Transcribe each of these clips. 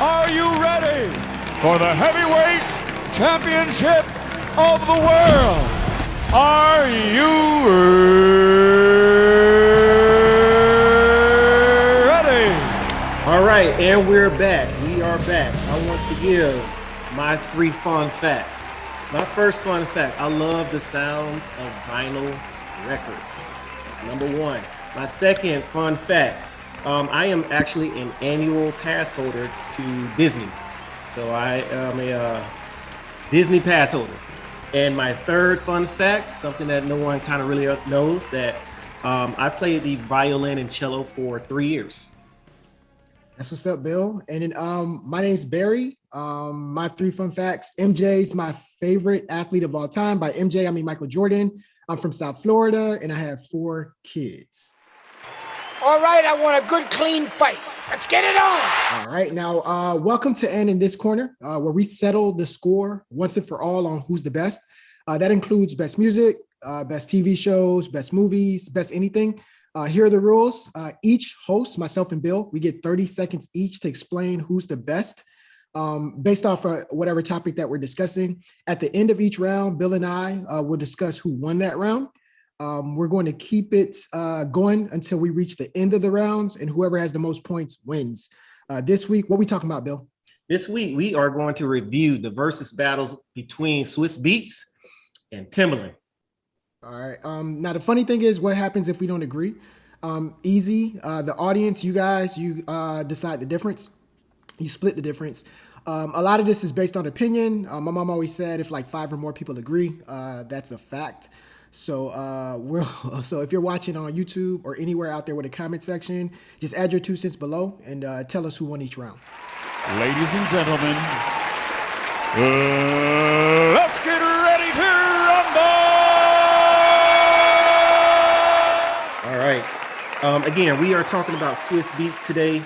Are you ready for the heavyweight championship of the world? Are you ready? All right, and we're back. We are back. I want to give my 3 fun facts. My first fun fact, I love the sounds of vinyl records. That's number 1. My second fun fact, I am actually an annual pass holder to Disney. So I am a Disney pass holder. And my third fun fact, something that no one kind of really knows, that I played the violin and cello for 3 years. That's what's up, Bill. And then my name's Barry. My 3 fun facts. MJ's my favorite athlete of all time. By MJ, I mean Michael Jordan. I'm from South Florida, and I have 4 kids. All right, I want a good, clean fight. Let's get it on. All right, now welcome to And in This Corner, where we settle the score once and for all on who's the best. That includes best music, best TV shows, best movies, best anything. Here are the rules. Each host, myself and Bill, we get 30 seconds each to explain who's the best based off of whatever topic that we're discussing. At the end of each round, Bill and I will discuss who won that round. We're going to keep it going until we reach the end of the rounds, and whoever has the most points wins. This week, what are we talking about, Bill? This week, we are going to review the versus battles between Swizz Beatz and Timbaland. All right. Now, the funny thing is, what happens if we don't agree? Easy. The audience, you guys, you decide the difference. You split the difference. A lot of this is based on opinion. My mom always said if like 5 or more people agree, that's a fact. So so if you're watching on YouTube or anywhere out there with a comment section, just add your 2 cents below and tell us who won each round. Ladies and gentlemen, let's get ready to rumble! All right. Again, we are talking about Swizz Beatz today.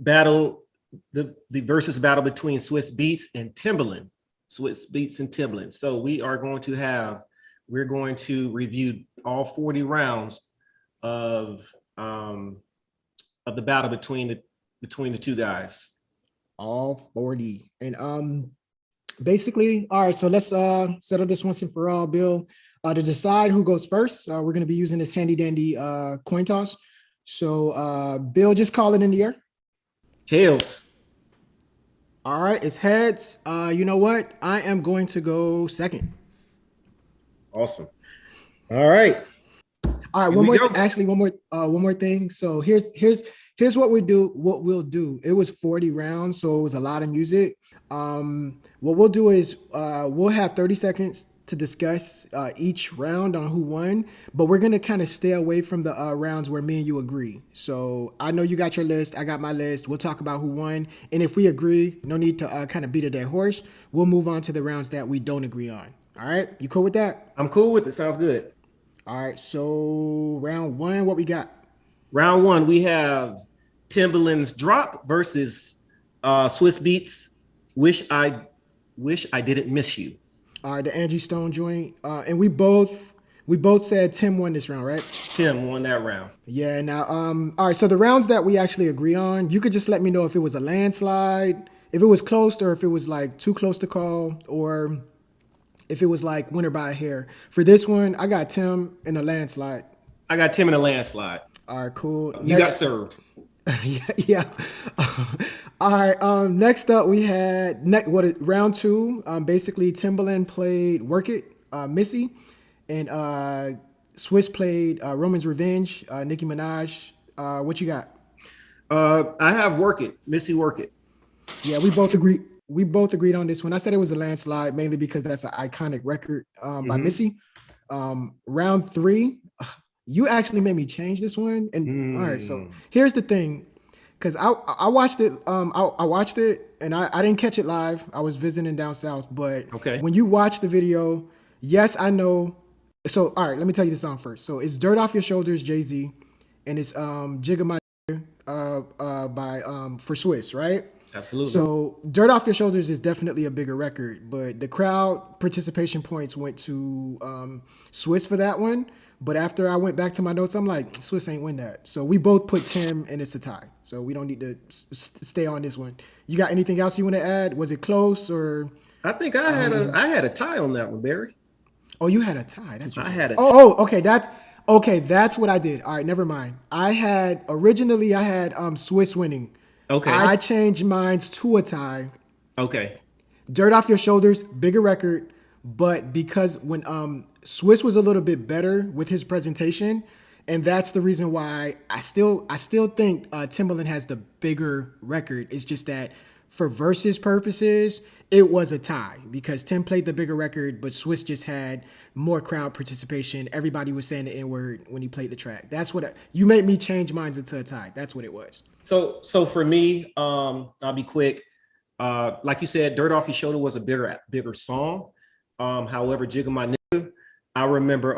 The versus battle between Swizz Beatz and Timbaland. Swizz Beatz and Timbaland. So we're going to review all 40 rounds of the battle between the 2 guys. All 40. And basically, all right, so let's settle this once and for all, Bill. To decide who goes first, we're going to be using this handy dandy coin toss. So Bill, just call it in the air. Tails. All right, it's heads. You know what? I am going to go second. Awesome. All right. All right. One more thing. So here's what we do. What we'll do. It was 40 rounds, so it was a lot of music. What we'll do is we'll have 30 seconds to discuss each round on who won, but we're gonna kind of stay away from the rounds where me and you agree. So I know you got your list, I got my list. We'll talk about who won, and if we agree, no need to kind of beat a dead horse. We'll move on to the rounds that we don't agree on. All right, you cool with that? I'm cool with it. Sounds good. All right, so round 1, what we got? Round 1, we have Timbaland's Drop versus Swizz Beatz. Wish I Didn't Miss You. All right, the Angie Stone joint, and we both said Tim won this round, right? Tim won that round. Yeah. Now, all right. So the rounds that we actually agree on, you could just let me know if it was a landslide, if it was close, or if it was like too close to call, or if it was like winner by a hair. For this one, I got Tim in a landslide. I got Tim in a landslide. All right, cool. You got served. yeah. All right. Next up, we had round 2. Basically, Timbaland played "Work It," Missy, and Swizz played "Roman's Revenge," Nicki Minaj. What you got? I have "Work It," Missy, "Work It." Yeah, we both agree. We both agreed on this one. I said it was a landslide mainly because that's an iconic record by Missy. Round 3. You actually made me change this one. And all right, so here's the thing. Because I watched it. I watched it and I didn't catch it live. I was visiting down south. But when you watch the video, yes, I know. So, all right, let me tell you the song first. So it's Dirt Off Your Shoulders, Jay-Z. And it's Jigga My by for Swizz, right? Absolutely. So Dirt Off Your Shoulders is definitely a bigger record, but the crowd participation points went to Swizz for that one. But after I went back to my notes, I'm like, Swizz ain't win that. So we both put Tim and it's a tie. So we don't need to stay on this one. You got anything else you want to add? Was it close or? I think I had a tie on that one, Barry. Oh, you had a tie. That's I had a okay. That's what I did. All right, never mind. I had Swizz winning. Okay. I changed mine to a tie. Okay. Dirt Off Your Shoulders, bigger record, but because when Swizz was a little bit better with his presentation, and that's the reason why I still think Timbaland has the bigger record. It's just that for versus purposes, it was a tie because Tim played the bigger record, but Swizz just had more crowd participation. Everybody was saying the N-word when he played the track. That's what you made me change mine into a tie. That's what it was. So for me, I'll be quick. Like you said, Dirt Off Your Shoulder was a bigger song. However, Jigga My Nigga, I remember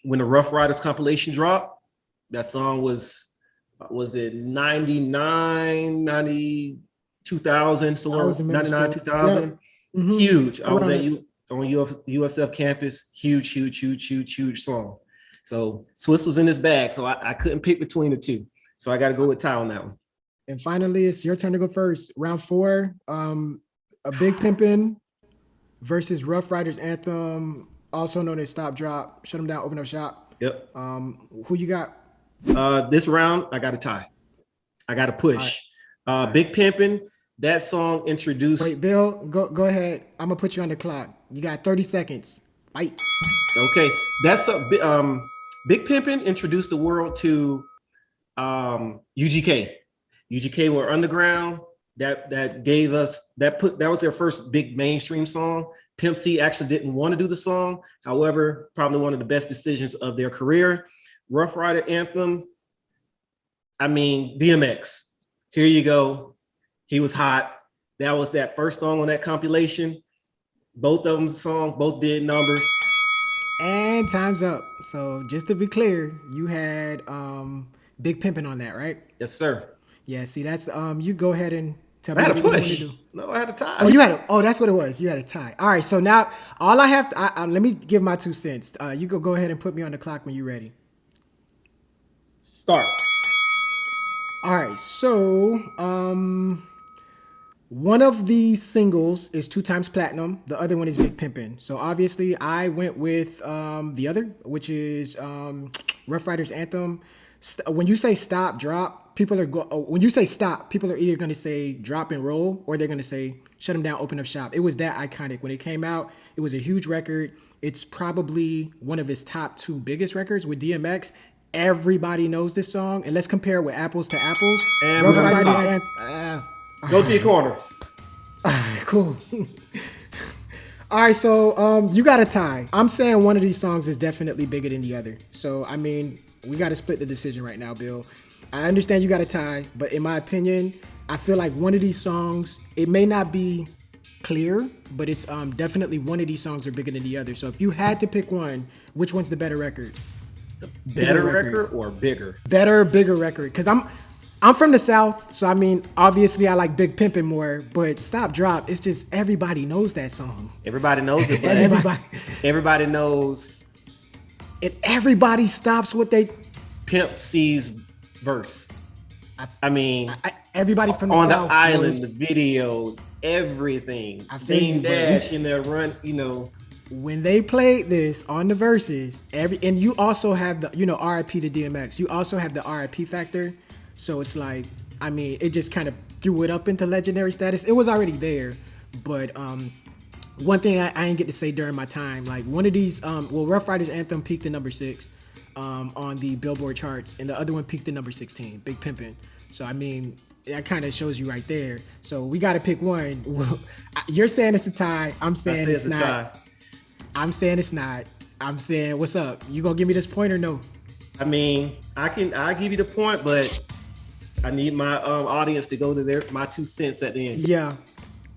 when the Rough Riders compilation dropped, that song was it 99, 90, 2000, somewhere 99, 2000. Yep. Mm-hmm. Huge. I was on USF campus, huge song. So Swizz was in his bag, so I couldn't pick between the two. So I got to go with tie on that one. And finally, it's your turn to go first. Round 4, a Big Pimpin' versus Rough Riders anthem, also known as Stop Drop, Shut 'Em Down, Open Up Shop. Yep. Who you got? This round, I got a tie. I got to push. Right. Big Pimpin', that song introduced. Wait, Bill, go ahead. I'm gonna put you on the clock. You got 30 seconds. Fight. Okay, that's Big Pimpin' introduced the world to UGK. UGK were underground. That gave us that was their first big mainstream song. Pimp C actually didn't want to do the song. However, probably one of the best decisions of their career. Rough Rider anthem. I mean, DMX. Here you go. He was hot. That was that first song on that compilation. Both of them songs, both did numbers. And time's up. So just to be clear, you had Big Pimpin' on that, right? Yes, sir. Yeah, see, that's you go ahead and tell me I had what a you want push. to do. No, I had a tie. Oh, you had that's what it was. You had a tie. All right, so now all I have to let me give my 2 cents. You go ahead and put me on the clock when you're ready. Start. All right, so one of the singles is 2 times platinum. The other one is Big Pimpin'. So obviously, I went with the other, which is Rough Riders anthem. When you say stop, drop, people are when you say stop, people are either going to say drop and roll or they're going to say shut them down, open up shop. It was that iconic when it came out. It was a huge record. It's probably one of his top 2 biggest records with DMX. Everybody knows this song, and let's compare it with apples to apples. And Rough Riders go to your corners. All right, cool. All right, so you got a tie. I'm saying one of these songs is definitely bigger than the other. So I mean, we got to split the decision right now, Bill. I understand you got a tie, but in my opinion, I feel like one of these songs, it may not be clear, but it's definitely one of these songs are bigger than the other. So if you had to pick one, which one's the better record? The better record or bigger? Better, bigger record. Because I'm from the South, so I mean, obviously I like Big Pimpin' more, but Stop Drop, it's just everybody knows that song. Everybody knows it, but everybody knows. And everybody stops what they... Pimp C's verse. I mean, everybody from the on South the island, knows, the video, everything. I feel you, Dash in there run, you know. When they played this on the verses, and you also have the, RIP to DMX. You also have the RIP factor. So it's like, I mean, it just kind of threw it up into legendary status. It was already there, but one thing I didn't get to say during my time, like one of these, Rough Riders anthem peaked at number 6 on the Billboard charts, and the other one peaked at number 16, Big Pimpin'. So I mean, that kind of shows you right there. So we got to pick one. Well, you're saying it's a tie. I'm saying it's not. Tie. I'm saying it's not. I'm saying, what's up? You gonna give me this point or no? I mean, I'll give you the point, but I need my audience to go to my 2 cents at the end. Yeah,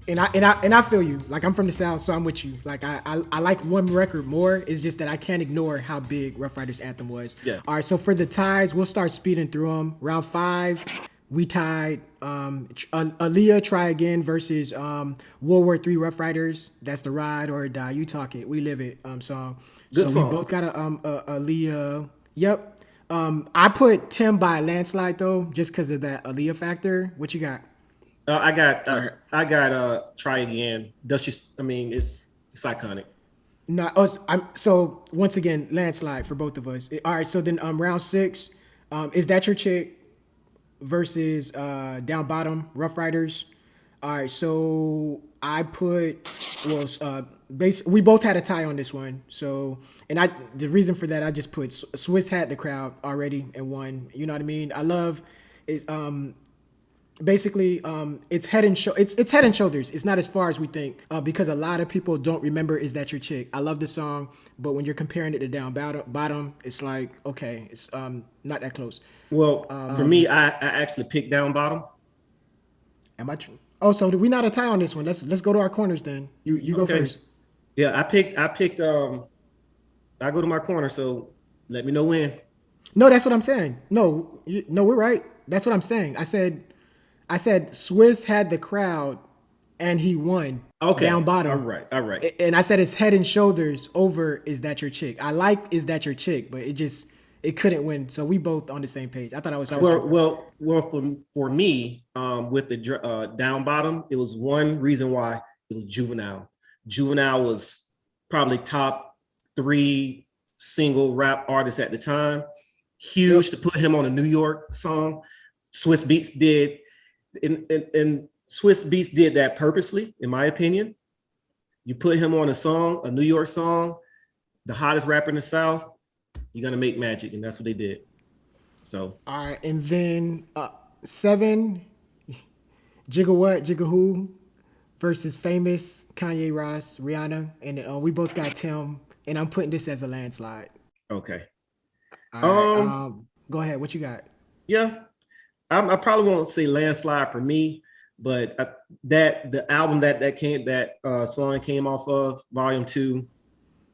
and I feel you. Like, I'm from the South, so I'm with you. Like, I like one record more. It's just that I can't ignore how big Rough Riders anthem was. Yeah. All right, so for the ties, we'll start speeding through them. Round 5, We tied. Aaliyah Try Again versus World War III Rough Riders. That's the ride or die. You talk it, we live it song. Good so song. we both got a Aaliyah. Yep. I put Tim by a landslide though, just because of that Aaliyah factor. What you got? I got Try Again. It's iconic. No, so once again, landslide for both of us. All right, so then round 6, Is That Your Chick versus Down Bottom, Rough Riders. All right, so I put, we both had a tie on this one. So, and the reason for that, I just put Swizz had the crowd already and won. You know what I mean? I love is basically it's head and shoulders. It's not as far as we think because a lot of people don't remember Is That Your Chick. I love the song, but when you're comparing it to Down Bottom, it's like, okay, it's not that close. Well, for me, I actually picked Down Bottom. Am I true? Oh, so do we not a tie on this one? Let's go to our corners then. You go first. Yeah, I picked I go to my corner, so let me know when. No, that's what I'm saying. No, we're right. That's what I'm saying. I said Swizz had the crowd and he won. Okay. Down Bottom. All right. And I said it's head and shoulders over Is That Your Chick. I like Is That Your Chick, but it couldn't win. So we both on the same page. I thought I was for me, with the Down Bottom, it was one reason why it was Juvenile. Juvenile was probably top 3 single rap artists at the time. Huge to put him on a New York song. Swizz Beatz did, and Swizz Beatz did that purposely, in my opinion. You put him on a New York song, the hottest rapper in the South, you're gonna make magic, and that's what they did. So all right, and then 7, Jigga What, Jigga Who versus Famous, Kanye, Ross, Rihanna, and we both got Tim, and I'm putting this as a landslide. okay. All right, go ahead. What you got? Yeah, I probably won't say landslide for me, but the album that song came off of, Volume 2,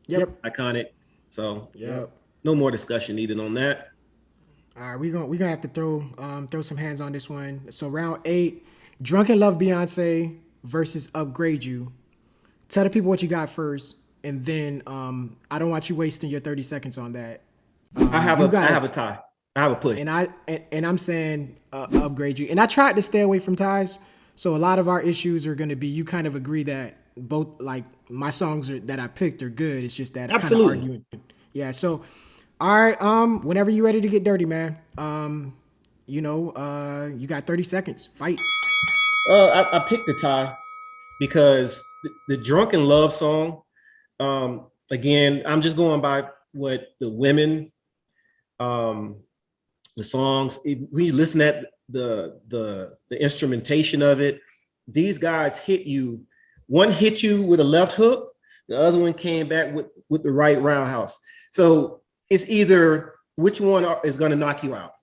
Yep. iconic. So Yep. no more discussion needed on that. All right, we're gonna have to throw some hands on this one. So round 8, Drunken Love Beyonce versus Upgrade You. Tell the people what you got first, and then I don't want you wasting your 30 seconds on that. I have a tie. I have a push. And I'm saying Upgrade You. And I tried to stay away from ties. So a lot of our issues are going to be, you kind of agree that both, like, my songs that I picked are good. It's just that absolutely kind of arguing. Yeah. So, all right. Whenever you're ready to get dirty, man. You got 30 seconds. Fight. I picked the tie because the Drunken Love song. Again, I'm just going by what the women. The songs, when you listen at the instrumentation of it, these guys hit you. One hit you with a left hook, the other one came back with the right roundhouse. So it's either which one is going to knock you out.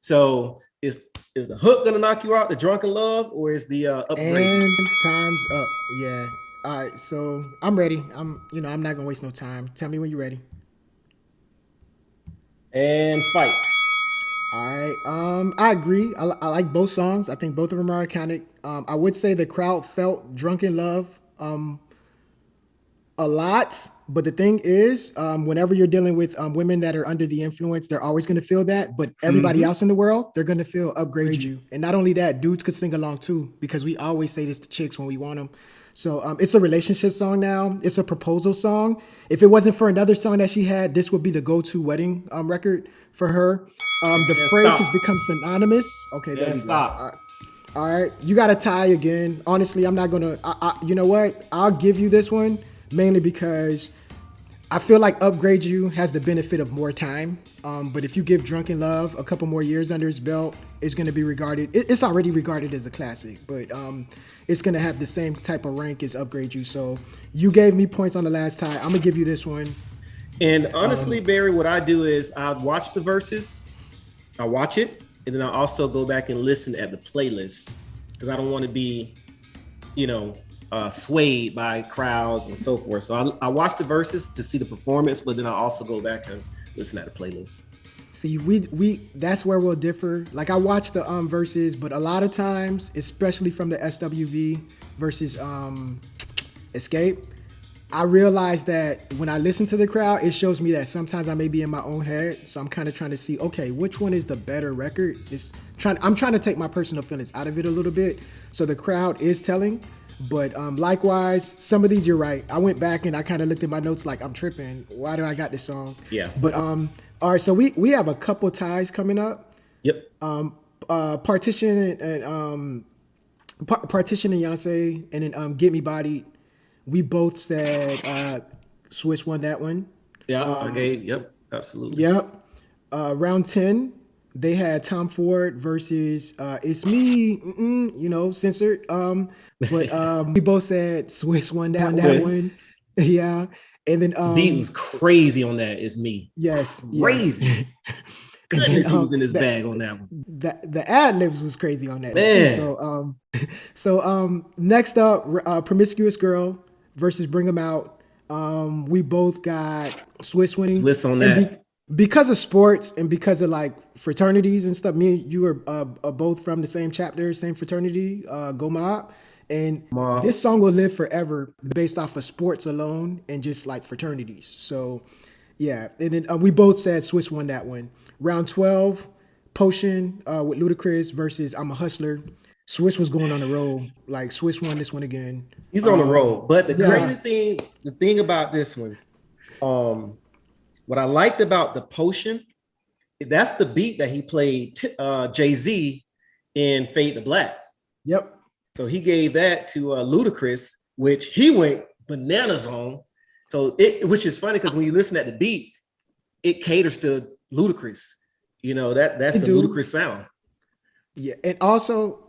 So is the hook going to knock you out, the Drunken Love, or is the Upgrade? And time's up. Yeah. All right. So I'm ready. I'm not going to waste no time. Tell me when you're ready. And fight. All right. I agree. I like both songs. I think both of them are iconic. I would say the crowd felt Drunken Love a lot, but the thing is, whenever you're dealing with women that are under the influence, they're always going to feel that. But everybody else in the world, they're going to feel Upgrade You. And not only that, dudes could sing along too, because we always say this to chicks when we want them. So it's a relationship song now. It's a proposal song. If it wasn't for another song that she had, this would be the go-to wedding record for her. The phrase has become synonymous. Okay, there you go. All right, you got a tie again. Honestly, I'm not gonna. You know what? I'll give you this one mainly because I feel like Upgrade You has the benefit of more time. But if you give Drunken Love a couple more years under his belt, it's going to be regarded. It's already regarded as a classic, but it's going to have the same type of rank as Upgrade You. So you gave me points on the last tie. I'm gonna give you this one. And honestly, Barry, what I do is I watch the verses, I watch it, and then I also go back and listen at the playlist because I don't want to be, swayed by crowds and so forth. So I watch the verses to see the performance, but then I also go back and listen at the playlist. See, we that's where we'll differ. Like I watch the verses, but a lot of times, especially from the SWV versus Escape, I realize that when I listen to the crowd, it shows me that sometimes I may be in my own head. So I'm kind of trying to see, okay, which one is the better record? I'm trying to take my personal feelings out of it a little bit. So the crowd is telling. But likewise, some of these you're right. I went back and I kind of looked at my notes like I'm tripping. Why do I got this song? Yeah. But all right, so we have a couple ties coming up. Yep. Partition and Yonsei, and then Get Me Bodied. We both said Swizz won that one. Yeah. Okay. Yep. Absolutely. Yep. Round 10, they had Tom Ford versus It's Me, censored. But we both said Swizz won that one. Yeah. And then beat was crazy on that. It's Me. Yes. Crazy. Goodness, he was in his bag on that one. The ad libs was crazy on that. Man. Too. So next up, Promiscuous Girl versus Bring 'Em Out. We both got Swizz winning. Swizz on that. Because of sports and because of like fraternities and stuff. Me and you are both from the same chapter, same fraternity, Go Mob. And this song will live forever based off of sports alone and just like fraternities. So yeah, and then we both said Swizz won that one. Round 12, Potion with Ludacris versus I'm a Hustler. Swizz was going on the roll. Like Swizz won this one again. He's on the roll. But the thing about this one, what I liked about the Potion, that's the beat that he played Jay-Z in Fade to Black. Yep. So he gave that to Ludacris, which he went bananas on. So which is funny because when you listen at the beat, it caters to Ludacris. That's the Ludacris sound. Yeah, and also,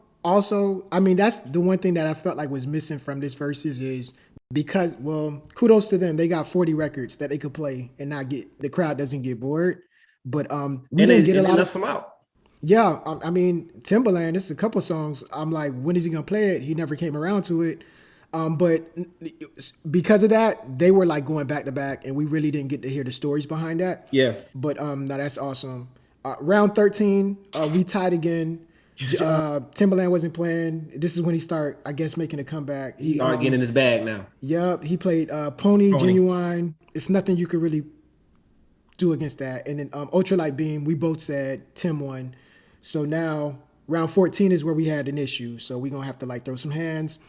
I mean, that's the one thing that I felt like was missing from this versus is because, well, kudos to them. They got 40 records that they could play and not get, the crowd doesn't get bored. But we didn't get a lot of them out. Yeah, I mean, Timbaland, this is a couple songs. I'm like, when is he gonna play it? He never came around to it. But because of that, they were like going back to back, and we really didn't get to hear the stories behind that. Yeah. But no, that's awesome. Round 13, we tied again. Timbaland wasn't playing. This is when he started, I guess, making a comeback. He started getting in his bag now. Yep, he played Pony, Genuine. It's nothing you could really do against that. And then Ultralight Beam, we both said Tim won. So now round 14 is where we had an issue. So we're gonna have to like throw some hands.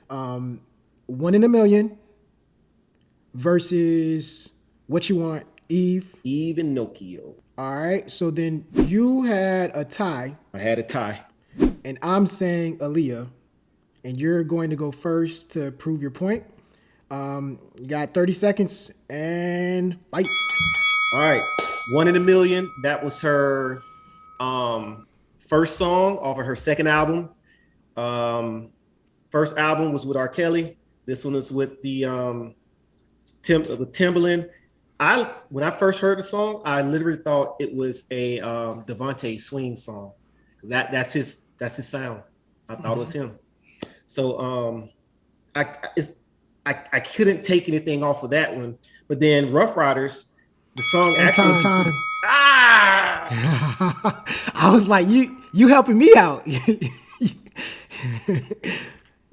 1 in a Million versus What You Want, Eve. Eve and Nokia. All right. So then you had a tie. I had a tie. And I'm saying Aaliyah. And you're going to go first to prove your point. You got 30 seconds and fight. All right. 1 in a Million. That was her first song off of her second album. First album was with R. Kelly. This one is with the Timbaland. When I first heard the song, I literally thought it was a Devontae Swing song because that's his sound. I thought it was him. So I couldn't take anything off of that one. But then Rough Riders, the song actually. Time. I was like, you helping me out.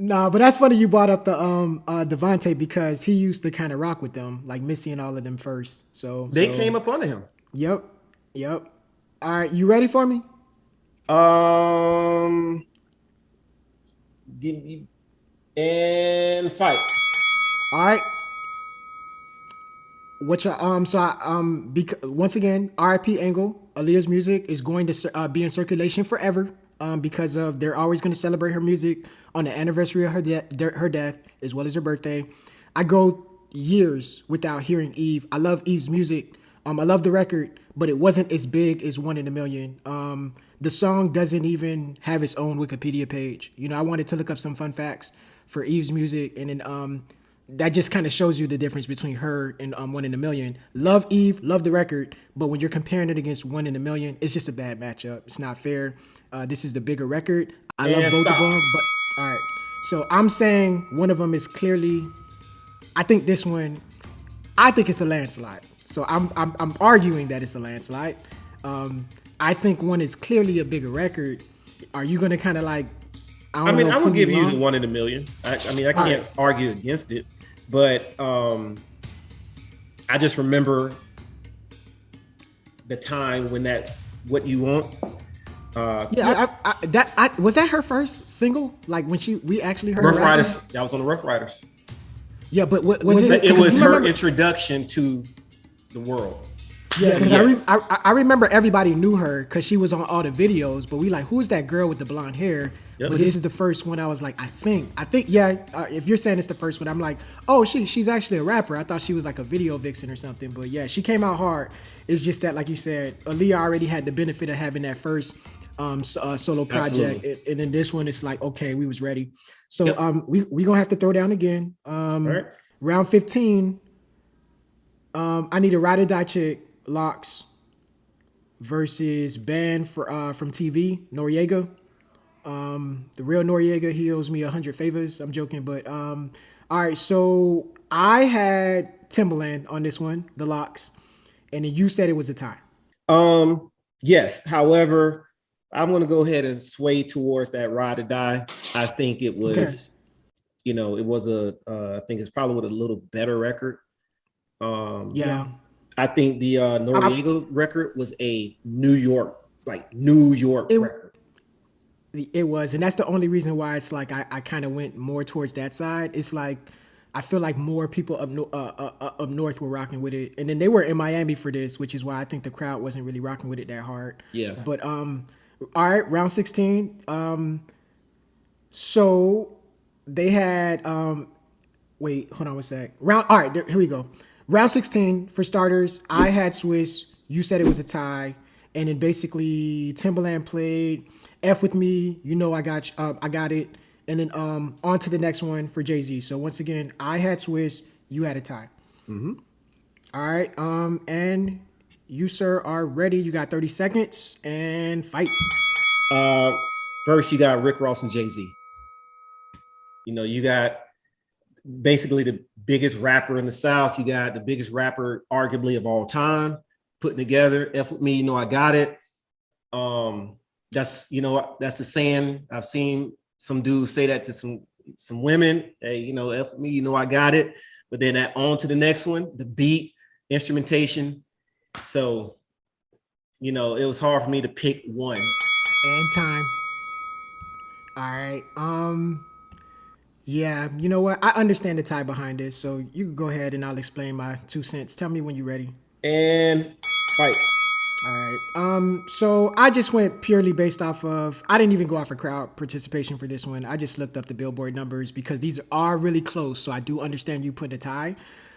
Nah, but that's funny you brought up the Devontae because he used to kind of rock with them, like Missy and all of them first. So they came up under him. Yep. All right, you ready for me? Give me and fight. All right. Which once again, R.I.P. Angle, Aaliyah's music is going to be in circulation forever. Because of they're always going to celebrate her music on the anniversary of her death as well as her birthday. I go years without hearing Eve. I love Eve's music. I love the record, but it wasn't as big as 1 in a Million. The song doesn't even have its own Wikipedia page. I wanted to look up some fun facts for Eve's music, and then that just kind of shows you the difference between her and 1 in a Million. Love Eve, love the record, but when you're comparing it against 1 in a Million, it's just a bad matchup. It's not fair. This is the bigger record. I love both of them, but all right. So I'm saying one of them is clearly. I think this one. I think it's a landslide. So I'm arguing that it's a landslide. I think one is clearly a bigger record. Are you going to kind of like? I mean, I would prove give me you wrong? the 1 in a million. I mean, I can't right. argue against it, but I just remember the time when that "What You Want." Was that her first single? Like when we actually heard Rough her rapping? Riders. That was on the Rough Riders. Yeah, but was it? It 'cause was you her remember- introduction to the world. Yeah, because Yes. I remember everybody knew her because she was on all the videos. But we like, who's that girl with the blonde hair? Yep. But this is the first one. I was like, I think, yeah. If you're saying it's the first one, I'm like, oh, she's actually a rapper. I thought she was like a video vixen or something. But yeah, she came out hard. It's just that, like you said, Aaliyah already had the benefit of having that first solo project, and then this one, it's like, okay, we was ready. So we gonna have to throw down again. Right. Round 15. I need a ride or die chick. Locks versus Ben from TV, Noriega. The real Noriega, he owes me 100 favors. I'm joking, but all right. So I had Timbaland on this one, the Locks, and then you said it was a tie. Yes. However, I'm going to go ahead and sway towards that ride or die. I think it was, Okay. it was I think it's probably with a little better record. Yeah. I think the Noriega record was a New York record. It was, and that's the only reason why it's like I kind of went more towards that side. It's like I feel like more people up north were rocking with it, and then they were in Miami for this, which is why I think the crowd wasn't really rocking with it that hard. Yeah. But all right, round 16. So they had wait, hold on one sec. All right, here we go. Round 16 for starters. I had Swizz. You said it was a tie, and then basically Timbaland played "F with Me." I got it, and then on to the next one for Jay-Z. So once again, I had Swizz. You had a tie. Mm-hmm. All right, and you sir are ready. You got 30 seconds and fight. First, you got Rick Ross and Jay-Z. You got basically the biggest rapper in the South. You got the biggest rapper, arguably, of all time, putting together "F with Me." I got it. That's that's the saying. I've seen some dudes say that to some women. Hey, "F with Me." I got it. But then on to the next one, the beat, instrumentation. So, it was hard for me to pick one. And time. All right. Yeah, you know what? I understand the tie behind this, so you can go ahead and I'll explain my 2 cents. Tell me when you're ready. And fight. All right. So I just went purely based off of, I didn't even go off of crowd participation for this one. I just looked up the Billboard numbers because these are really close. So I do understand you putting a tie.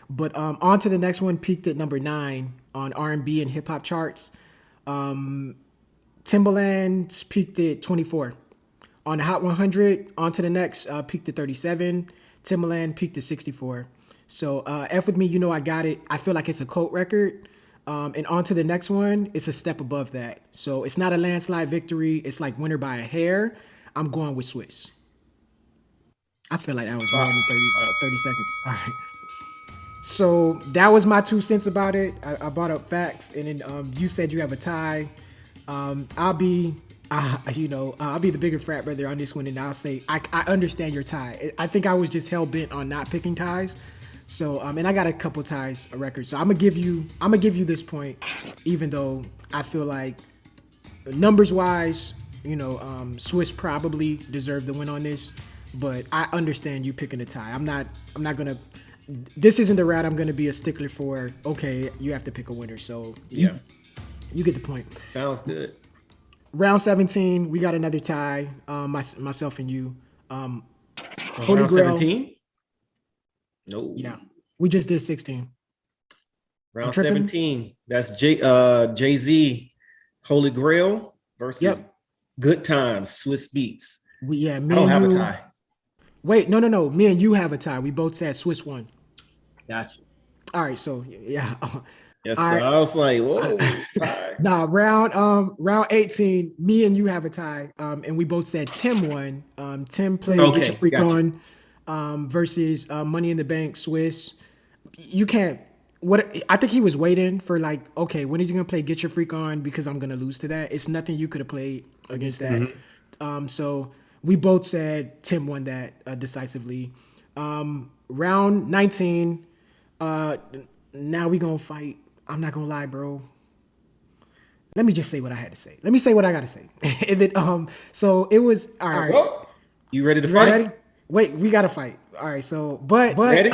But on to the next one, peaked at number 9 on R&B and hip hop charts. Timbaland's peaked at 24. On the Hot 100, on to the next, peaked at 37. Timbaland peaked at 64. So F with Me, I got it. I feel like it's a cult record. And on to the next one, it's a step above that. So it's not a landslide victory. It's like winner by a hair. I'm going with Swizz. I feel like that was more than 30 seconds. All right. So that was my 2 cents about it. I brought up facts, and then you said you have a tie. I'll be the bigger frat brother on this one, and I'll say I understand your tie. I think I was just hell bent on not picking ties. So and I got a couple ties, a record. So I'm gonna give you this point, even though I feel like numbers wise, Swizz probably deserved the win on this, but I understand you picking a tie. I'm not gonna. This isn't the route I'm gonna be a stickler for. Okay, you have to pick a winner. So you get the point. Sounds good. Round 17, we got another tie. Myself and you. Holy Round Grail. 17? No. Yeah, we just did 16. Round 17. That's Jay-Z, Holy Grail versus Good Times, Swizz Beatz. Me I don't have a tie. Wait, no. Me and you have a tie. We both said Swizz won. Gotcha. All right, so yeah. Yes, All sir. right. I was like, whoa. Tie. Nah, round 18, me and you have a tie. And we both said Tim won. Tim played Get Your Freak On versus Money in the Bank, Swizz. You can't what I think he was waiting for, like, okay, when is he gonna play Get Your Freak On, because I'm gonna lose to that. It's nothing you could have played against that. So we both said Tim won that decisively. Round 19. Now we gonna fight. I'm not gonna lie, bro. Let me just say what I had to say. Let me say what I gotta say. And then, so it was all right. Well, you ready to fight? Ready? Wait, we gotta fight. All right, so but Ready?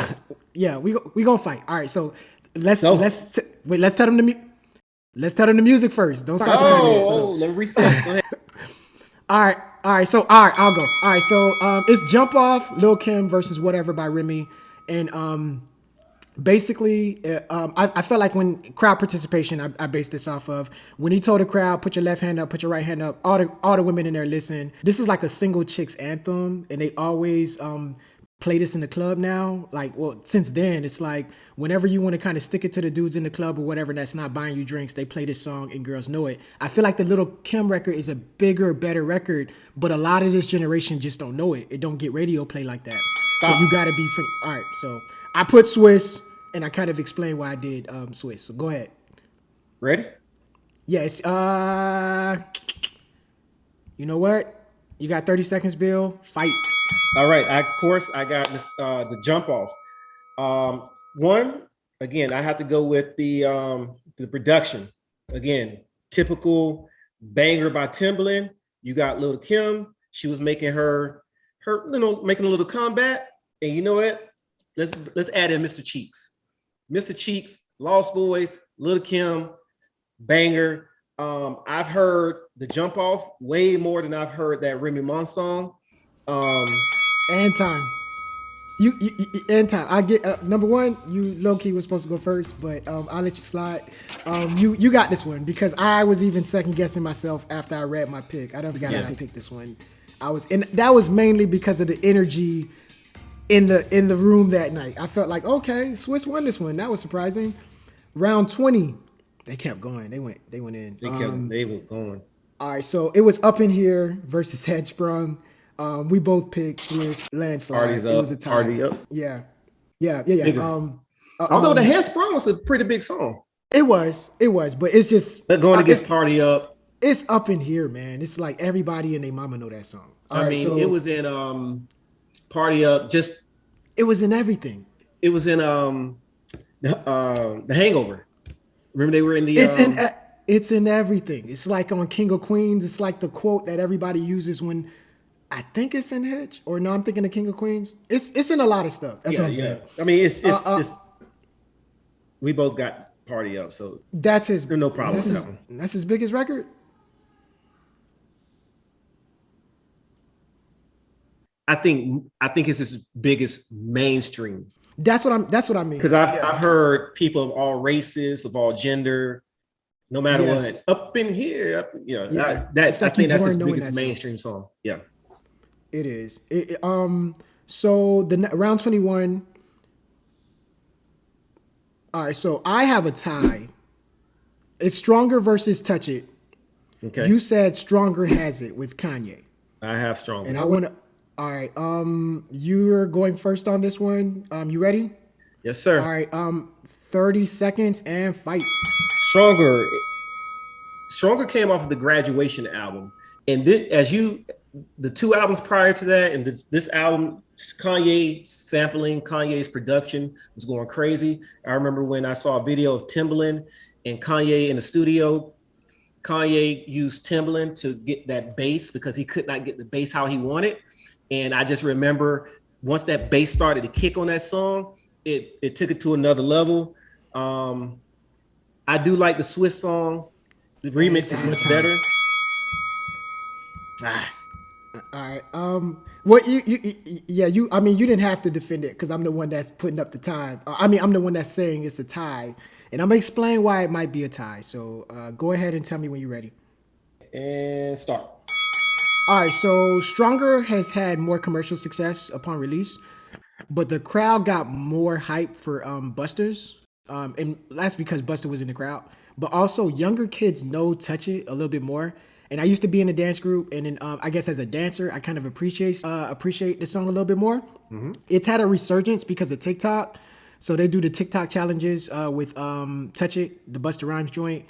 Yeah, we gonna fight. All right, so let's tell them the music first. Don't start the time yet. So. Let me reset. Go ahead. All right. So I'll go. All right, so it's Jump Off, Lil Kim versus Whatever by Remy, and basically, I felt like when crowd participation, I based this off of when he told the crowd, put your left hand up, put your right hand up. All the women in there listen. This is like a single chick's anthem, and they always play this in the club now. Like, well, since then, it's like whenever you want to kind of stick it to the dudes in the club or whatever that's not buying you drinks, they play this song and girls know it. I feel like the Lil Kim record is a bigger, better record, but a lot of this generation just don't know it. It don't get radio play like that. So you got to be from. All right, so I put Swizz. And I kind of explained why I did Swizz. So go ahead. Ready? Yes. You know what? You got 30 seconds, Bill. Fight. All right. Of course, I got this, the Jump Off. One, again, I have to go with the production. Again, typical banger by Timbaland. You got Lil Kim. She was making making a little comeback. And you know what? Let's add in Mr. Cheeks. Mr. Cheeks, Lost Boys, Lil Kim, banger. I've heard the Jump Off way more than I've heard that Remy Ma song. And time. You and time. I get number one. You low key was supposed to go first, but I'll let you slide. You got this one because I was even second guessing myself after I read my pick. I don't forgot how I picked this one. And that was mainly because of the energy in the room that night. I felt like, okay, Swizz won this one. That was surprising. Round 20, they kept going. They went in. They were going. All right, so it was Up in Here versus Headsprung. We both picked Swizz landslide. Party's up. It was a tie. Party up. Yeah. Although the Headsprung was a pretty big song. It was, but it's just They're going to get Party Up. It's Up in Here, man. It's like everybody and their mama know that song. It was in Party Up. Just it was in everything. It was in the Hangover. Remember they were in the. It's in everything. It's like on King of Queens. It's like the quote that everybody uses when I think it's in Hedge, or no, I'm thinking of King of Queens. It's in a lot of stuff. That's what I'm saying. I mean, it's we both got Party Up, so that's his. There's no problem with that one. That's his biggest record. I think it's his biggest mainstream. That's what I mean. Because I've heard people of all races, of all gender, no matter what, up in here. I think that's his biggest mainstream song. Yeah, it is. So the round 21. All right, so I have a tie. It's Stronger versus Touch It. Okay. You said Stronger has it with Kanye. I have Stronger. And I want to. All right. You're going first on this one. You ready? Yes, sir. All right. 30 seconds and fight. Stronger came off of the Graduation album, and the two albums prior to that, and this album, Kanye sampling, Kanye's production was going crazy. I remember when I saw a video of Timbaland and Kanye in the studio. Kanye used Timbaland to get that bass because he could not get the bass how he wanted. And I just remember once that bass started to kick on that song, it took it to another level. I do like the Swizz song. The remix is much better. All right. What you I mean, you didn't have to defend it because I'm the one that's putting up the time. I'm the one that's saying it's a tie, and I'm gonna explain why it might be a tie. So go ahead and tell me when you're ready. And start. All right. So Stronger has had more commercial success upon release, but the crowd got more hype for Busters, and that's because Buster was in the crowd. But also younger kids know Touch It a little bit more. And I used to be in a dance group, and then I guess as a dancer, I kind of appreciate the song a little bit more. Mm-hmm. It's had a resurgence because of TikTok. So they do the TikTok challenges with Touch It, the Busta Rhymes joint.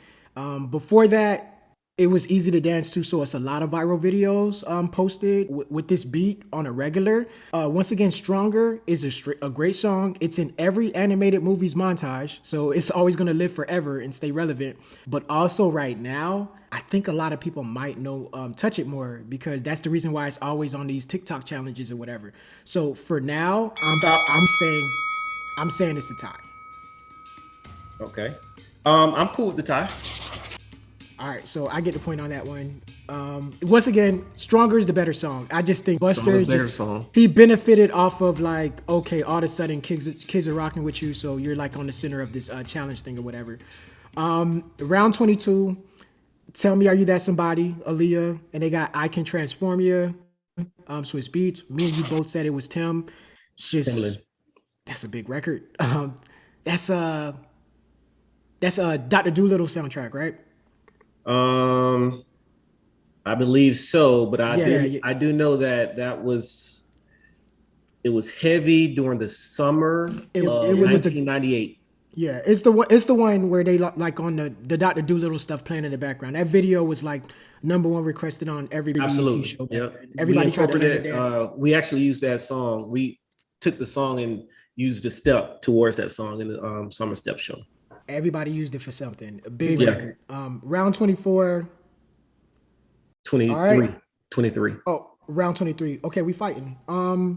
Before that, it was easy to dance to, so it's a lot of viral videos posted with this beat on a regular. Once again, Stronger is a great song. It's in every animated movie's montage, so it's always gonna live forever and stay relevant. But also right now, I think a lot of people might know Touch It more because that's the reason why it's always on these TikTok challenges or whatever. So for now, I'm saying it's a tie. Okay. I'm cool with the tie. All right, so I get the point on that one. Once again, Stronger is the better song. I just think Buster is just he benefited off of like, okay, all of a sudden kids are rocking with you, so you're like on the center of this challenge thing or whatever. Round 22, Tell Me Are You That Somebody, Aaliyah, and they got I Can Transform You, Swizz Beatz. Me and you both said it was Tim. It's just that's a big record. That's a Dr. Dolittle soundtrack, right? I believe so, but I do know that it was heavy during the summer of 1998. Yeah, it's the one where they like on the Dr. Dolittle stuff playing in the background. That video was like #1 requested on every BET show. Yep. Everybody tried to it. We actually used that song. We took the song and used the step towards that song in the summer step show. Everybody used it for something. A big record. Round 24. 23. Right. 23. Oh, round 23. Okay, we fighting. All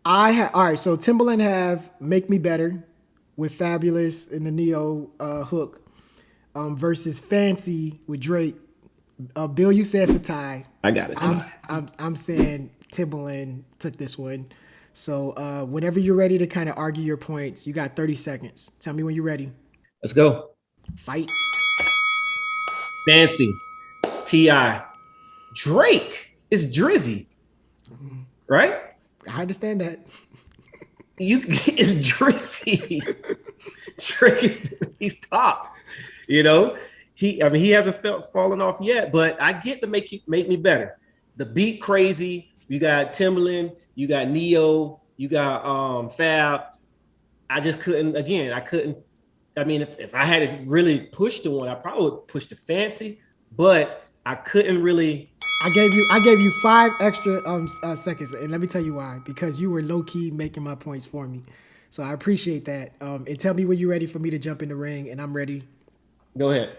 right, so Timbaland have Make Me Better with Fabulous and the Neo hook versus Fancy with Drake. Bill, you say it's a tie. I got it. I'm saying Timbaland took this one. So whenever you're ready to kind of argue your points, you got 30 seconds. Tell me when you're ready. Let's go. Fight. Fancy. T.I. Drake is Drizzy. Right? I understand that. It's Drizzy. Drake he's top. You know? He hasn't fallen off yet, but I get to make me better. The beat crazy. You got Timbaland, you got Neo, you got Fab. I just couldn't. I mean, if I had to really push the one, I probably would push the Fancy, but I couldn't really. I gave you 5 extra seconds, and let me tell you why. Because you were low key making my points for me, so I appreciate that. And tell me when you're ready for me to jump in the ring, and I'm ready. Go ahead.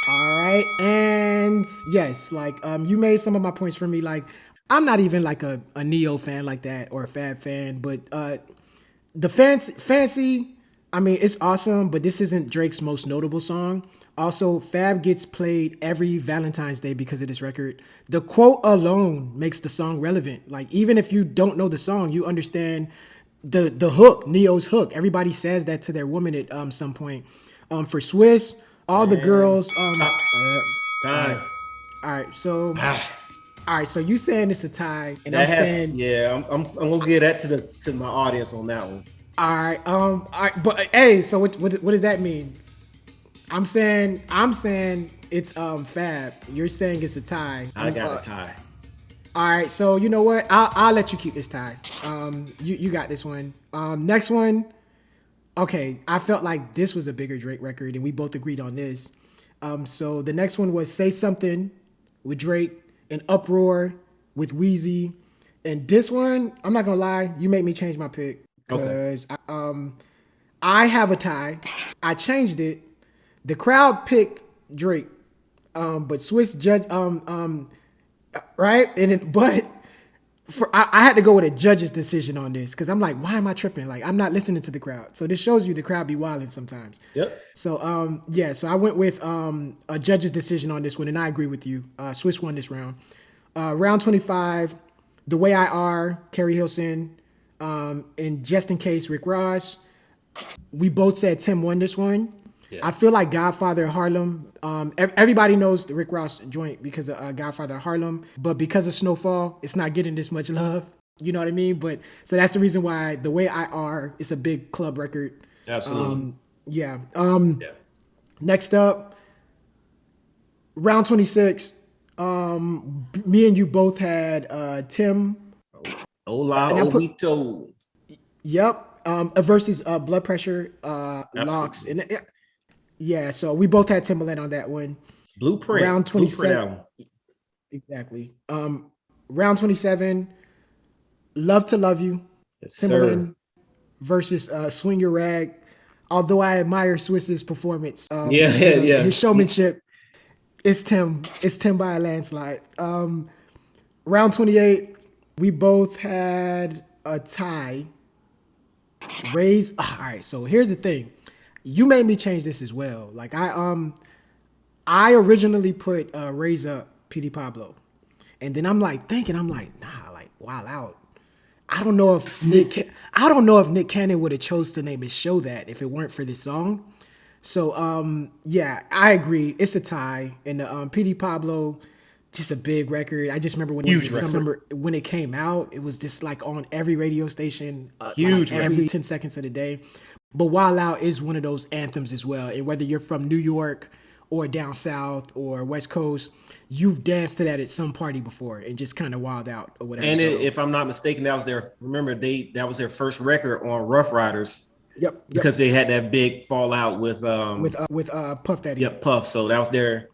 All right, and yes, like you made some of my points for me. Like I'm not even like a Neo fan like that or a Fab fan, but the Fancy. I mean, it's awesome, but this isn't Drake's most notable song. Also, Fab gets played every Valentine's Day because of this record. The quote alone makes the song relevant. Like, even if you don't know the song, you understand the hook, Neo's hook. Everybody says that to their woman at some point. For Swizz, all the girls. Time. All right, so. All right, so you saying it's a tie, and I'm saying I'm gonna give that to my audience on that one. All right, but hey, so what does that mean? I'm saying it's Fab. You're saying it's a tie. I got a tie. All right, so you know what? I'll let you keep this tie. You got this one. Next one. Okay, I felt like this was a bigger Drake record, and we both agreed on this. So the next one was Say Something with Drake and Uproar with Weezy, and this one, I'm not gonna lie, you made me change my pick. Because I have a tie. I changed it. The crowd picked Drake, but Swizz judge right, I had to go with a judge's decision on this because I'm like, why am I tripping? Like I'm not listening to the crowd. So this shows you the crowd be wilding sometimes. Yep. So so I went with a judge's decision on this one, and I agree with you. Swizz won this round. Round 25, The Way I Are, Carrie Hilson. And just in case, Rick Ross. We both said Tim won this one. Yeah. I feel like Godfather of Harlem. Everybody knows the Rick Ross joint because of Godfather of Harlem, but because of Snowfall, it's not getting this much love. You know what I mean? But so that's the reason why The Way I Are is a big club record. Absolutely. Next up, round 26. Me and you both had Tim. Hola, Obito. Yep. Versus Blood Pressure, Locks, and yeah. So we both had Timbaland on that one. Blueprint. Round 27. Blueprint Exactly. Round 27. Love to Love You. yes, Timbaland versus Swing Your Rag. Although I admire Swizz's performance, his showmanship, it's Tim by a landslide. Round 28, we both had a tie. Raise. All right, so here's the thing. You made me change this as well. Like I originally put Raise Up PD Pablo, and then I'm like, nah, like Wild Out. I don't know if Nick Cannon would have chose to name his show that if it weren't for this song. So yeah, I agree. It's a tie. And the PD Pablo, just a big record. I just remember when it came out, it was just like on every radio station, huge, like every 10 seconds of the day. But Wild Out is one of those anthems as well. And whether you're from New York or down south or West Coast, you've danced to that at some party before and just kind of wild out or whatever. And if I'm not mistaken, that was their first record on Rough Riders. Yep. Because they had that big fallout with Puff Daddy. Yep, Puff. So that was there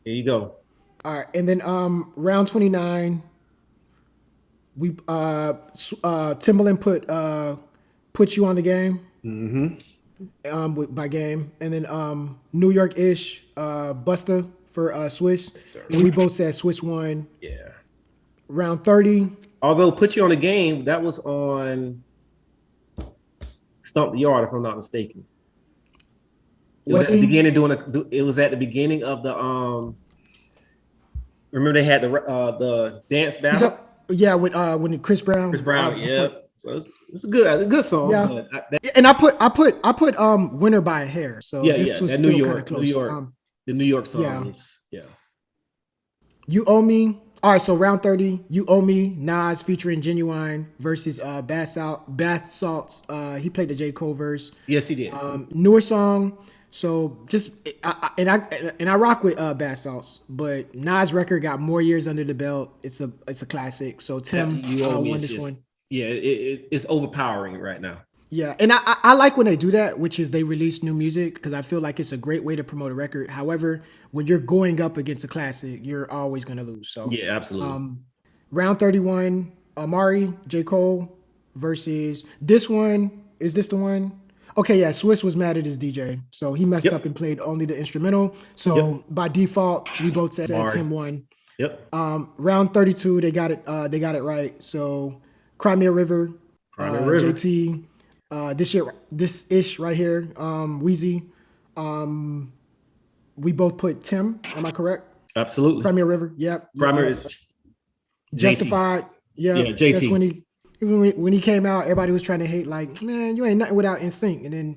you go. All right, and then round 29, we Timbaland put You on the Game. By Game, and then New York-ish, Busta for Swizz. Yes, and we both said Swizz won. Yeah. Round 30. Although Put You on the Game, that was on Stomp the Yard, if I'm not mistaken. It was at the beginning of the remember they had the dance battle? Yeah, when Chris Brown. Yeah. So it's a good song. Yeah. And I put Winner by a Hair. So this was still kind of close. The New York song. Yeah. You Owe Me. All right, so round 30, You Owe Me, Nas featuring Genuine versus Bath Salts. He played the J. Cole verse. Yes, he did. Newer song. So I rock with Bath Salts, but Nas' record got more years under the belt. It's a classic. So Tim won this one. Yeah, it's overpowering right now. Yeah, and I like when they do that, which is they release new music, because I feel like it's a great way to promote a record. However, when you're going up against a classic, you're always going to lose. So yeah, absolutely. Round 31, Amari, J. Cole versus this one. Is this the one? Okay, yeah, Swizz was mad at his DJ, so he messed up and played only the instrumental. So by default, we both said Tim won. Yep. Round 32, they got it right. So Cry Me a River, JT. This ish right here, Wheezy. We both put Tim. Am I correct? Absolutely. Cry Me a River. Yep. Primary is Justified. Yeah. JT. That's when he came out, everybody was trying to hate, like, man, you ain't nothing without NSYNC. And then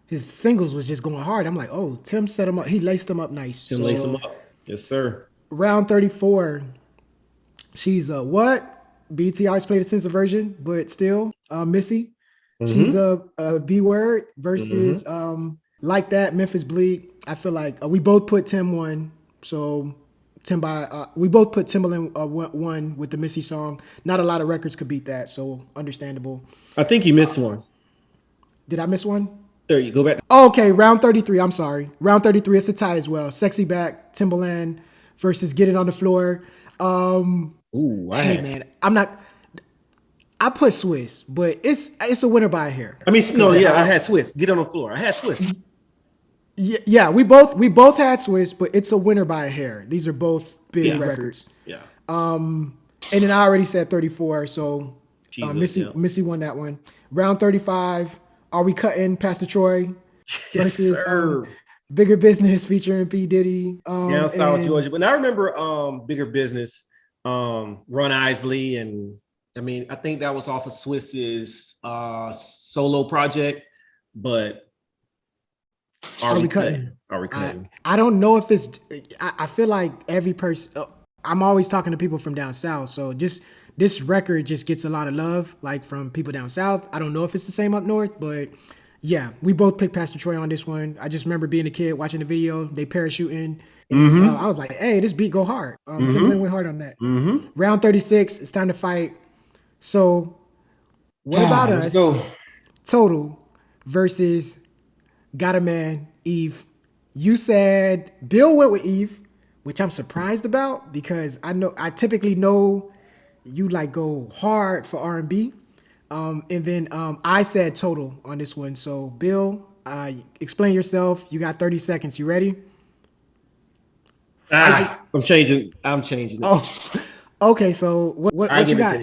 his singles was just going hard. I'm like, oh, Tim set him up. He laced him up nice. Laced him up. Yes, sir. Round 34. She's what? BT always played a sense of version, but still, Missy. She's a B Word versus Like That, Memphis Bleak. I feel like we both put Tim one. So we both put Timbaland one with the Missy song. Not a lot of records could beat that, so understandable. I think you missed one. Did I miss one? There you go back. Oh, okay, round 33. I'm sorry. Round 33, it's a tie as well. Sexy Back, Timbaland versus Get It on the Floor. Man, I put Swizz, but it's a winner by a hair. I mean, no, yeah, I had Swizz. Get on the floor. I had Swizz. Yeah, we both had Swizz, but it's a winner by a hair. These are both big records. Yeah. And then I already said 34, so Missy won that one. Round 35, Are We Cutting? Pastor Troy versus Bigger Business featuring P. Diddy. Yeah, South Georgia. But I remember Bigger Business, Ron Isley, and I mean, I think that was off of Swizz's solo project, but Are we cutting? I don't know if it's. I feel like every person. I'm always talking to people from down south, so just this record just gets a lot of love, like from people down south. I don't know if it's the same up north, but yeah, we both picked Pastor Troy on this one. I just remember being a kid watching the video, they parachuting. And I was like, hey, this beat go hard. Timbaland went hard on that. Round 36, it's time to fight. So what about us? Total versus Got a Man, Eve. You said Bill went with Eve, which I'm surprised about because I typically know you like go hard for R&B. And then I said Total on this one. So Bill, explain yourself. You got 30 seconds. You ready? I'm changing. It. Oh, okay. So what you got?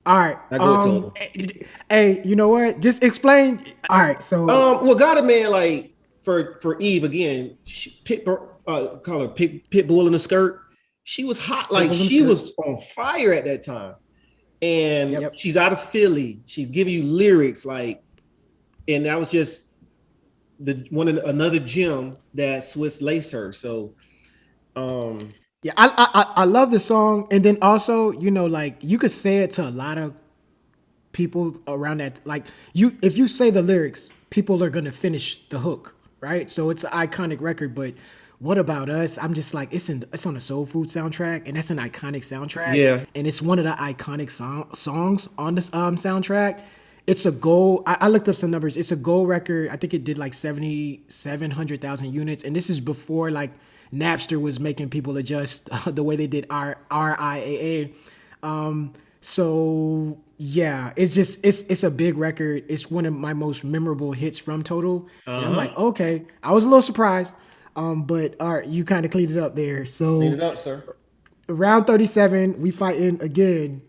All right. I go with Total. Hey, you know what? Just explain. All right. So well, Got a Man, like for Eve again, call her Pitbull in the skirt. She was hot, like she was on fire at that time. And she's out of Philly. She's giving you lyrics, like, and that was just another gem that Swizz laced her. So yeah, I love the song. And then also, you know, like you could say it to a lot of people around that. Like if you say the lyrics, people are gonna finish the hook, right? So it's an iconic record, but What About Us? I'm just like, it's on a Soul Food soundtrack, and that's an iconic soundtrack. Yeah. And it's one of the iconic songs on this soundtrack. It's a gold. I looked up some numbers. It's a gold record. I think it did like 700,000 units. And this is before like Napster was making people adjust the way they did RIAA. So yeah, it's a big record. It's one of my most memorable hits from Total. And I'm like, okay. I was a little surprised. But all right, you kind of cleaned it up there. So clean it up, sir. Round 37, we fighting again.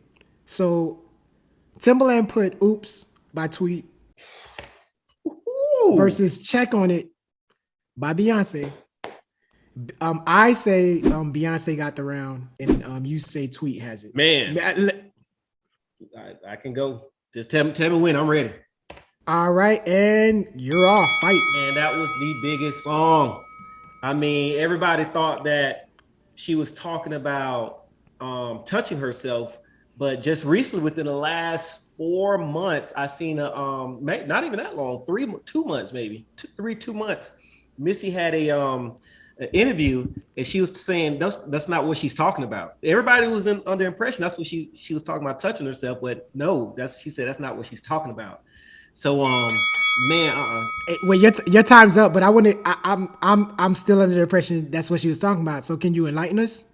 So Timbaland put Oops by Tweet versus Check on It by Beyonce. I say Beyonce got the round, and you say Tweet has it. Man, I can go. Just tell me when. I'm ready. All right, and you're off. Fight. Man, that was the biggest song. I mean, everybody thought that she was talking about touching herself, but just recently, within the last 4 months, I seen not even that long, 2 months maybe, 2 months. Missy had an interview, and she was saying that's not what she's talking about. Everybody was under the impression that's what she was talking about, touching herself, but no, she said that's not what she's talking about. So man, Wait, your time's up, but I'm still under the impression that's what she was talking about. So can you enlighten us?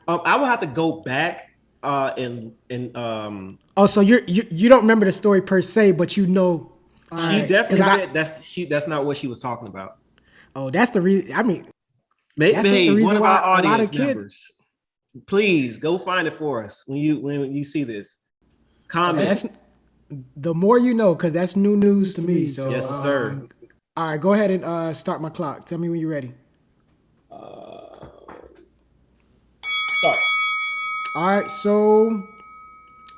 I will have to go back and Oh, so you don't remember the story per se, but you know. She definitely said that's not what she was talking about. Oh, that's the reason. I mean, maybe one of our audience members, please go find it for us when you see this. Comment. The more you know, because that's new news to me. So yes, sir. All right, go ahead and start my clock. Tell me when you're ready. Start. All right, so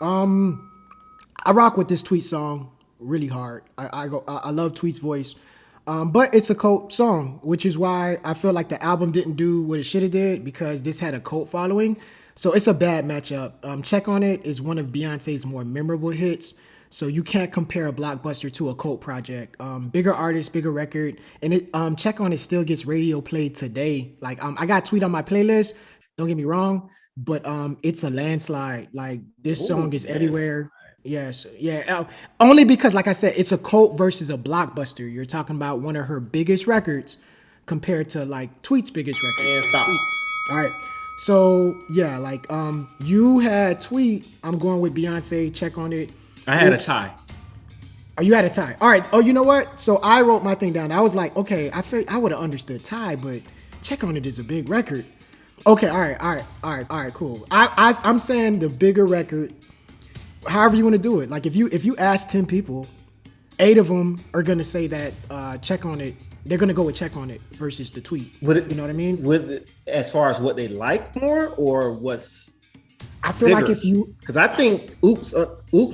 I rock with this Tweet song really hard. I love Tweet's voice. But it's a cult song, which is why I feel like the album didn't do what it should have did, because this had a cult following. So it's a bad matchup. Check on It is one of Beyonce's more memorable hits. So you can't compare a blockbuster to a cult project. Bigger artist, bigger record, and Check on It still gets radio play today. Like I got Tweet on my playlist. Don't get me wrong, but it's a landslide. Like this song is everywhere. Yes, yeah. Only because, like I said, it's a cult versus a blockbuster. You're talking about one of her biggest records compared to like Tweet's biggest record. And stop. All right. So yeah, like you had Tweet. I'm going with Beyonce. Check on It. I had a tie. Oh, you had a tie. All right. Oh, you know what? So I wrote my thing down. I was like, okay, I would have understood tie, but Check on It is a big record. Okay. All right. Cool. I'm saying the bigger record. However you want to do it. Like if you ask 10 people, 8 of them are gonna say that Check on It. They're gonna go with Check on It versus the Tweet. You know what I mean? As far as what they like more, or what's I feel bigger? like if you, because I think Oops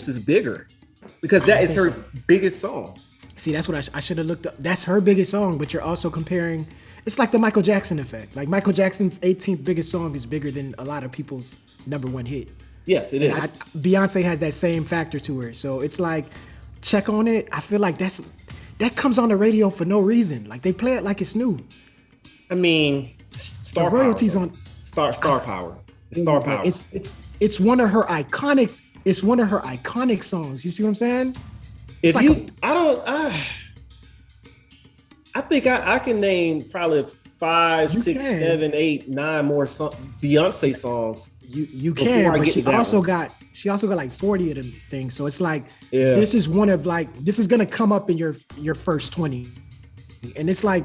is bigger, because that is her biggest song. See, that's what I should have looked up. That's her biggest song, but you're also comparing. It's like the Michael Jackson effect. Like Michael Jackson's 18th biggest song is bigger than a lot of people's #1 hit. Yes, it is. Beyonce has that same factor to her. So it's like, Check on It. I feel like that comes on the radio for no reason. Like they play it like it's new. I mean, star the royalties power, on star power. It's star power. It's one of her iconic. It's one of her iconic songs. You see what I'm saying? If like you, I think I can name probably 5, 6, 7, 8, 9 more Beyonce songs. You can, but she also got like 40 of them things. So it's like this is one of like this is gonna come up in your first 20, and it's like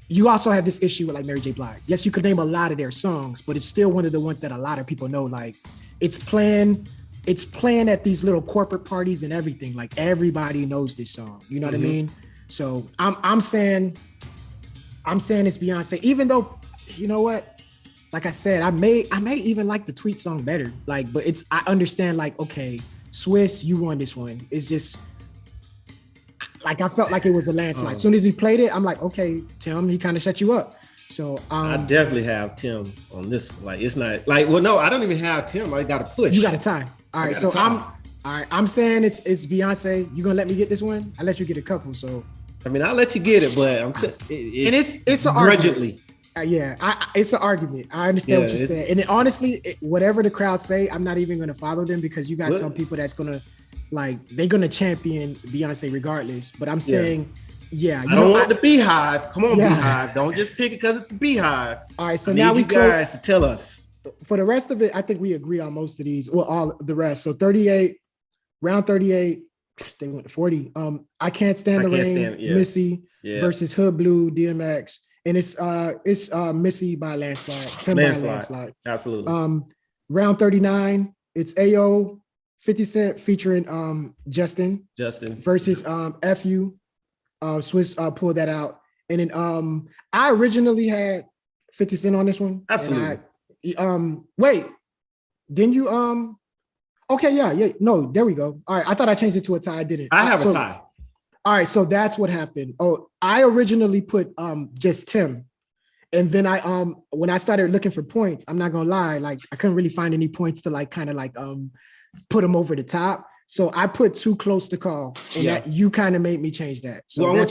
you also have this issue with like Mary J. Blige. Yes, you could name a lot of their songs, but it's still one of the ones that a lot of people know. Like it's playing at these little corporate parties and everything. Like everybody knows this song. You know what I mean? So I'm saying it's Beyonce, even though, you know what? Like I said, I may even like the Tweet song better. Like, but I understand like, okay, Swizz, you won this one. It's just like, I felt like it was a landslide. As soon as he played it, I'm like, okay, Tim, he kind of shut you up. So I definitely have Tim on this one. Like, it's not like, well, no, I don't even have Tim. I got to push. You got a tie. All right, so I'm saying it's Beyonce. You gonna let me get this one? I let you get a couple. So I mean, I'll let you get it, but it's an grudgingly. It's an argument. I understand what you're saying, and honestly, whatever the crowd say, I'm not even gonna follow them because you got some people that's gonna they're gonna champion Beyonce regardless. But I'm saying, I don't want the Beehive. Come on, Beehive. Don't just pick it because it's the Beehive. All right, so now we guys to tell us. For the rest of it, I think we agree on most of these. Well, all the rest. So 38, round 38, they went to 40. I Can't Stand the Rain, Missy versus Hood Blue, DMX. And it's Missy by landslide. Landslide. Absolutely. Round 39, it's AO 50 Cent featuring Justin versus FU. Swizz pulled that out. And then I originally had 50 Cent on this one. Absolutely. Wait, didn't you okay, no, there we go. All right, I thought I changed it to a tie. I didn't. I have a tie. All right, so that's what happened. Oh, I originally put just Tim, and then I when I started looking for points, I'm not gonna lie, like I couldn't really find any points to like kind of like put him over the top. So I put Too Close to Call, and that you kind of made me change that. So I'm gonna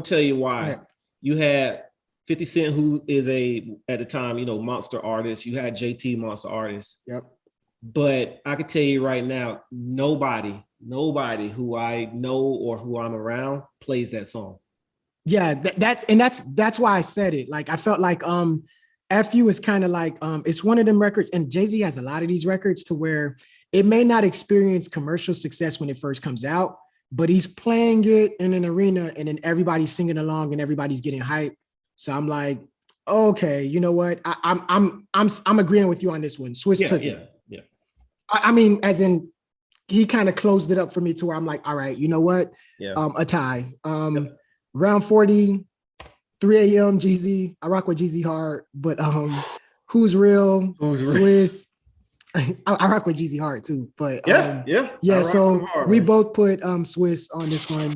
tell you why. You had 50 Cent, who is at the time, monster artist. You had JT, monster artist. Yep. But I could tell you right now, nobody who I know or who I'm around plays that song. Yeah, that's why I said it. Like I felt like FU is kind of like it's one of them records, and Jay-Z has a lot of these records to where it may not experience commercial success when it first comes out, but he's playing it in an arena and then everybody's singing along and everybody's getting hyped. So I'm like, okay, you know what? I'm agreeing with you on this one. Swizz took it. Yeah. I mean, as in, he kind of closed it up for me to where I'm like, all right, you know what? A tie. Round 40, 3 a.m. Jeezy. I rock with Jeezy hard, but Who's Real? Swizz. I rock with Jeezy hard too, but So we both put Swizz on this one.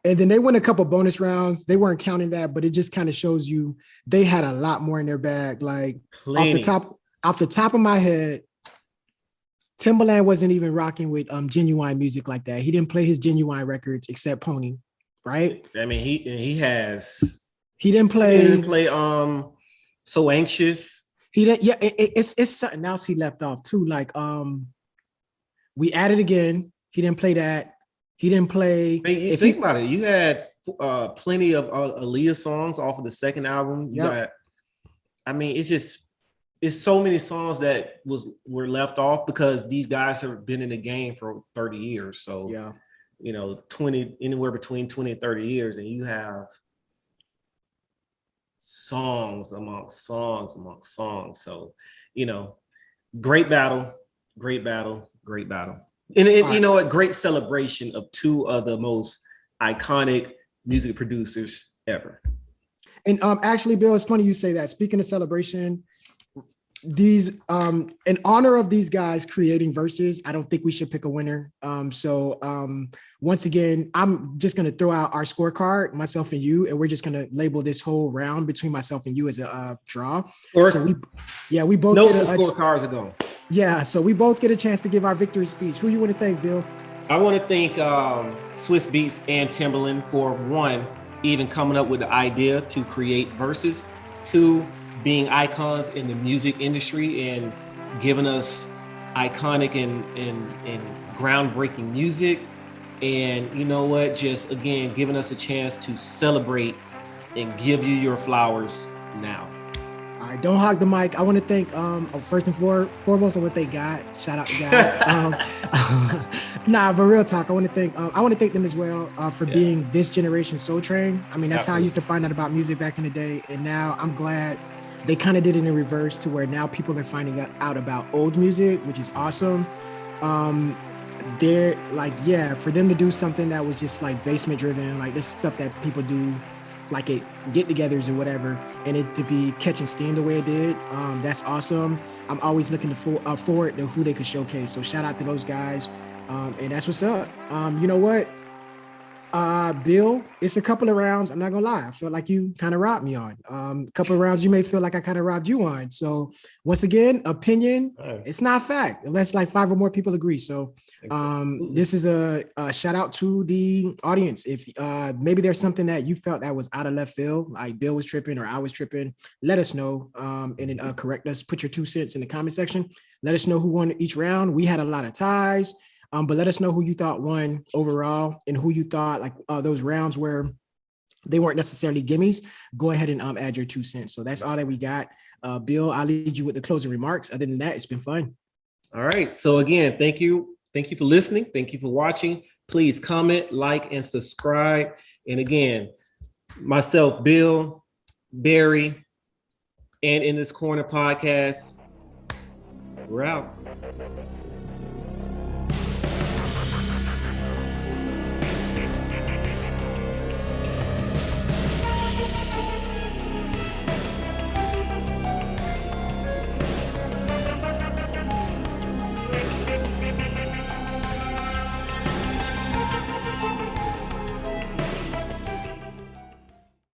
And then they went a couple bonus rounds. They weren't counting that, but it just kind of shows you they had a lot more in their bag. Like off the top of my head, Timbaland wasn't even rocking with Genuine music like that. He didn't play his Genuine records except Pony, right? I mean, he didn't play So Anxious. He didn't. Yeah, it's something else he left off too. Like We At It Again. He didn't play that. He didn't play. Think about it. You had plenty of Aaliyah songs off of the second album. It's so many songs that were left off because these guys have been in the game for 30 years. So 20, anywhere between 20 and 30 years, and you have songs amongst songs amongst songs. So, great battle. And you know what? Great celebration of two of the most iconic music producers ever. And actually, Bill, it's funny you say that. Speaking of celebration, these in honor of these guys creating verses, I don't think we should pick a winner. Once again, I'm just gonna throw out our scorecard, myself and you, and we're just gonna label this whole round between myself and you as a draw. So we both know the scorecards are going. Yeah, so we both get a chance to give our victory speech. Who you want to thank, Bill? I want to thank Swizz Beatz and Timbaland for, one, even coming up with the idea to create verses, two, being icons in the music industry and giving us iconic and groundbreaking music, And you know what? Just again, giving us a chance to celebrate and give you your flowers now. All right, don't hog the mic. I want to thank, first and foremost, on what they got. Shout out to God. Nah, but real talk, I want to thank them as well for being this generation Soul Train. I mean, that's how I used to find out about music back in the day, and now I'm glad they kind of did it in reverse to where now people are finding out about old music, which is awesome. They're like, yeah, for them to do something that was just like basement driven, like this stuff that people do, like it get-togethers or whatever, and it to be catching steam the way it did, that's awesome. I'm always looking forward to who they could showcase. So shout out to those guys, and that's what's up. You know what, Bill, it's a couple of rounds. I'm not gonna lie, I feel like you kind of robbed me on. A couple of rounds you may feel like I kind of robbed you on. So once again, opinion, it's not fact unless like 5 or more people agree. So this is a shout out to the audience. If maybe there's something that you felt that was out of left field, like Bill was tripping or I was tripping, let us know, and then correct us. Put your 2 cents in the comment section. Let us know who won each round. We had a lot of ties. But let us know who you thought won overall and who you thought like those rounds where they weren't necessarily gimmies. Go ahead and add your 2 cents. So that's all that we got. Bill, I'll lead you with the closing remarks. Other than that, it's been fun. All right. So again, thank you. Thank you for listening. Thank you for watching. Please comment, like, and subscribe. And again, myself, Bill, Barry, and In This Corner podcast, we're out.